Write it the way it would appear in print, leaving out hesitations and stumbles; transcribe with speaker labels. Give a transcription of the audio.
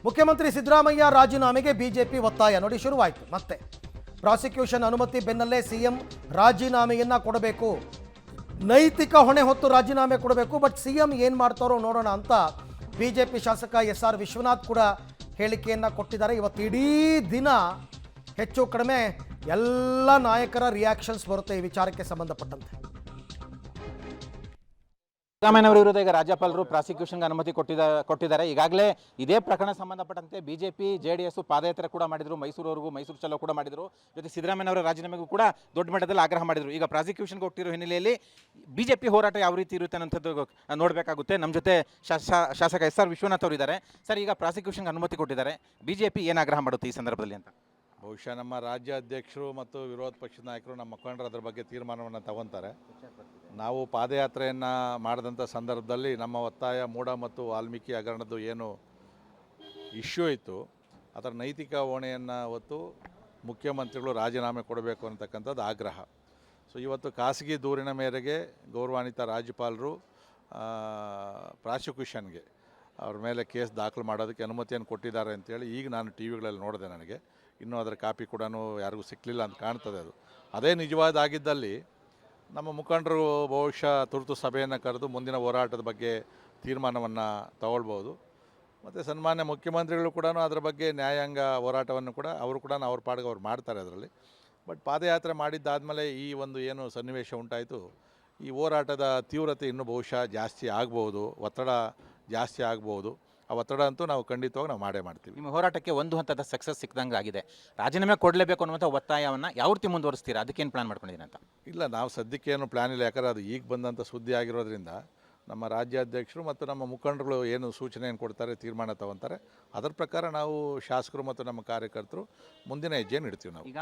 Speaker 1: ಮುಖ್ಯಮಂತ್ರಿ ಸಿದ್ದರಾಮಯ್ಯ ರಾಜೀನಾಮೆಗೆ ಬಿಜೆಪಿ ಒತ್ತಾಯ ನೋಡಿ ಶುರುವಾಯಿತು. ಮತ್ತೆ ಪ್ರಾಸಿಕ್ಯೂಷನ್ ಅನುಮತಿ ಬೆನ್ನಲ್ಲೇ ಸಿಎಂ ರಾಜೀನಾಮೆಯನ್ನ ಕೊಡಬೇಕು, ನೈತಿಕ ಹೊಣೆ ಹೊತ್ತು ರಾಜೀನಾಮೆ ಕೊಡಬೇಕು. ಬಟ್ ಸಿಎಂ ಏನು ಮಾಡ್ತಾರೋ ನೋಡೋಣ ಅಂತ ಬಿಜೆಪಿ ಶಾಸಕ SR ವಿಶ್ವನಾಥ್ ಕೂಡ ಹೇಳಿಕೆಯನ್ನು ಕೊಟ್ಟಿದ್ದಾರೆ. ಇವತ್ತು ಇಡೀ ದಿನ ಹೆಚ್ಚು ಕಡಿಮೆ ಎಲ್ಲ ನಾಯಕರ ರಿಯಾಕ್ಷನ್ಸ್ ಬರುತ್ತೆ ಈ ವಿಚಾರಕ್ಕೆ ಸಂಬಂಧಪಟ್ಟಂತೆ.
Speaker 2: ಸಿದ್ದರಾಮಯ್ಯನವರ ವಿರುದ್ಧ ಈಗ ರಾಜ್ಯಪಾಲರು ಪ್ರಾಸಿಕ್ಯೂಷನ್ಗೆ ಅನುಮತಿ ಕೊಟ್ಟಿದ್ದಾರೆ. ಈಗಾಗಲೇ ಇದೇ ಪ್ರಕರಣ ಸಂಬಂಧಪಟ್ಟಂತೆ ಬಿಜೆಪಿ JDS ಪಾದಯಾತ್ರೆ ಕೂಡ ಮಾಡಿದ್ರು, ಮೈಸೂರುವರೆಗೂ ಮೈಸೂರು ಚಲೋ ಕೂಡ ಮಾಡಿದ್ರು. ಜೊತೆ ಸಿದ್ದರಾಮಯ್ಯನವರ ರಾಜೀನಾಮೆಗೂ ಕೂಡ ದೊಡ್ಡ ಮಟ್ಟದಲ್ಲಿ ಆಗ್ರಹ ಮಾಡಿದ್ರು. ಈಗ ಪ್ರಾಸಿಕ್ಯೂಷನ್ಗೆ ಹೋಗ್ತಿರೋ ಹಿನ್ನೆಲೆಯಲ್ಲಿ ಬಿಜೆಪಿ ಹೋರಾಟ ಯಾವ ರೀತಿ ಇರುತ್ತೆ ಅನ್ನೋಂಥದ್ದು ನೋಡಬೇಕಾಗುತ್ತೆ. ನಮ್ಮ ಜೊತೆ ಶಾಸಕ SR ವಿಶ್ವನಾಥ್ ಅವರು ಇದ್ದಾರೆ. ಸರ್, ಈಗ ಪ್ರಾಸಿಕ್ಯೂಷನ್ಗೆ ಅನುಮತಿ ಕೊಟ್ಟಿದ್ದಾರೆ, ಬಿಜೆಪಿ ಏನು ಆಗ್ರಹ ಮಾಡುತ್ತೆ ಈ ಸಂದರ್ಭದಲ್ಲಿ ಅಂತ?
Speaker 3: ಬಹುಶಃ ನಮ್ಮ ರಾಜ್ಯಾಧ್ಯಕ್ಷರು ಮತ್ತು ವಿರೋಧ ಪಕ್ಷದ ನಾಯಕರು, ನಮ್ಮ ಮುಖಂಡರು ಅದರ ಬಗ್ಗೆ ತೀರ್ಮಾನವನ್ನು ತಗೊತಾರೆ. ನಾವು ಪಾದಯಾತ್ರೆಯನ್ನು ಮಾಡಿದಂಥ ಸಂದರ್ಭದಲ್ಲಿ ನಮ್ಮ ಒತ್ತಾಯ ಮೂಡ ಮತ್ತು ವಾಲ್ಮೀಕಿ ಹಗರಣದ್ದು ಏನು ಇಶ್ಯೂ ಇತ್ತು ಅದರ ನೈತಿಕ ಹೊಣೆಯನ್ನು ಹೊತ್ತು ಮುಖ್ಯಮಂತ್ರಿಗಳು ರಾಜೀನಾಮೆ ಕೊಡಬೇಕು ಅಂತಕ್ಕಂಥದ್ದು ಆಗ್ರಹ. ಸೊ ಇವತ್ತು ಖಾಸಗಿ ದೂರಿನ ಮೇರೆಗೆ ಗೌರವಾನ್ವಿತ ರಾಜ್ಯಪಾಲರು ಪ್ರಾಸಿಕ್ಯೂಷನ್ಗೆ ಅವ್ರ ಮೇಲೆ ಕೇಸ್ ದಾಖಲು ಮಾಡೋದಕ್ಕೆ ಅನುಮತಿಯನ್ನು ಕೊಟ್ಟಿದ್ದಾರೆ ಅಂತೇಳಿ ಈಗ ನಾನು TVಗಳಲ್ಲಿ ನೋಡಿದೆ. ನನಗೆ ಇನ್ನೂ ಅದರ ಕಾಪಿ ಕೂಡ ಯಾರಿಗೂ ಸಿಕ್ಕಲಿಲ್ಲ ಅಂತ ಕಾಣ್ತದೆ. ಅದೇ ನಿಜವಾದಾಗಿದ್ದಲ್ಲಿ ನಮ್ಮ ಮುಖಂಡರು ಬಹುಶಃ ತುರ್ತು ಸಭೆಯನ್ನು ಕರೆದು ಮುಂದಿನ ಹೋರಾಟದ ಬಗ್ಗೆ ತೀರ್ಮಾನವನ್ನು ತಗೊಳ್ಬೋದು. ಮತ್ತು ಸನ್ಮಾನ್ಯ ಮುಖ್ಯಮಂತ್ರಿಗಳು ಕೂಡ ಅದರ ಬಗ್ಗೆ ನ್ಯಾಯಾಂಗ ಹೋರಾಟವನ್ನು ಕೂಡ ಅವರು ಅವ್ರ ಪಾಡಿಗೆ ಅವ್ರು ಮಾಡ್ತಾರೆ ಅದರಲ್ಲಿ. ಬಟ್ ಪಾದಯಾತ್ರೆ ಮಾಡಿದ್ದಾದಮೇಲೆ ಈ ಒಂದು ಏನು ಸನ್ನಿವೇಶ ಉಂಟಾಯಿತು, ಈ ಹೋರಾಟದ ತೀವ್ರತೆ ಇನ್ನೂ ಬಹುಶಃ ಜಾಸ್ತಿ ಆಗ್ಬೋದು, ಒತ್ತಡ ಜಾಸ್ತಿ ಆಗ್ಬೋದು. ಆ ಒತ್ತಡ ಅಂತೂ ನಾವು ಖಂಡಿತವಾಗಿ ನಾವು ಮಾಡೇ ಮಾಡ್ತೀವಿ.
Speaker 2: ನಿಮ್ಮ ಹೋರಾಟಕ್ಕೆ ಒಂದು ಹಂತದ ಸಕ್ಸಸ್ ಸಿಕ್ಕದಂಗೆ ಆಗಿದೆ. ರಾಜೀನಾಮೆ ಕೊಡಲೇಬೇಕು ಅನ್ನುವಂಥ ಒತ್ತಾಯವನ್ನು ಯಾವ ರೀತಿ ಮುಂದುವರಿಸ್ತೀರಾ? ಅದಕ್ಕೇನು ಪ್ಲಾನ್ ಮಾಡ್ಕೊಂಡಿದ್ದೀನಿ ಅಂತ?
Speaker 3: ಇಲ್ಲ, ನಾವು ಸದ್ಯಕ್ಕೇನು ಪ್ಲ್ಯಾನ್ ಇಲ್ಲ. ಯಾಕಂದರೆ ಅದು ಈಗ ಬಂದಂಥ ಸುದ್ದಿ ಆಗಿರೋದ್ರಿಂದ ನಮ್ಮ ರಾಜ್ಯಾಧ್ಯಕ್ಷರು ಮತ್ತು ನಮ್ಮ ಮುಖಂಡರುಗಳು ಏನು ಸೂಚನೆಯನ್ನು ಕೊಡ್ತಾರೆ, ತೀರ್ಮಾನ ತಗೊತಾರೆ, ಅದರ ಪ್ರಕಾರ ನಾವು ಶಾಸಕರು ಮತ್ತು ನಮ್ಮ ಕಾರ್ಯಕರ್ತರು ಮುಂದಿನ ಹೆಜ್ಜೆಯನ್ನು ಇಡ್ತೀವಿ ನಾವು.
Speaker 2: ಈಗ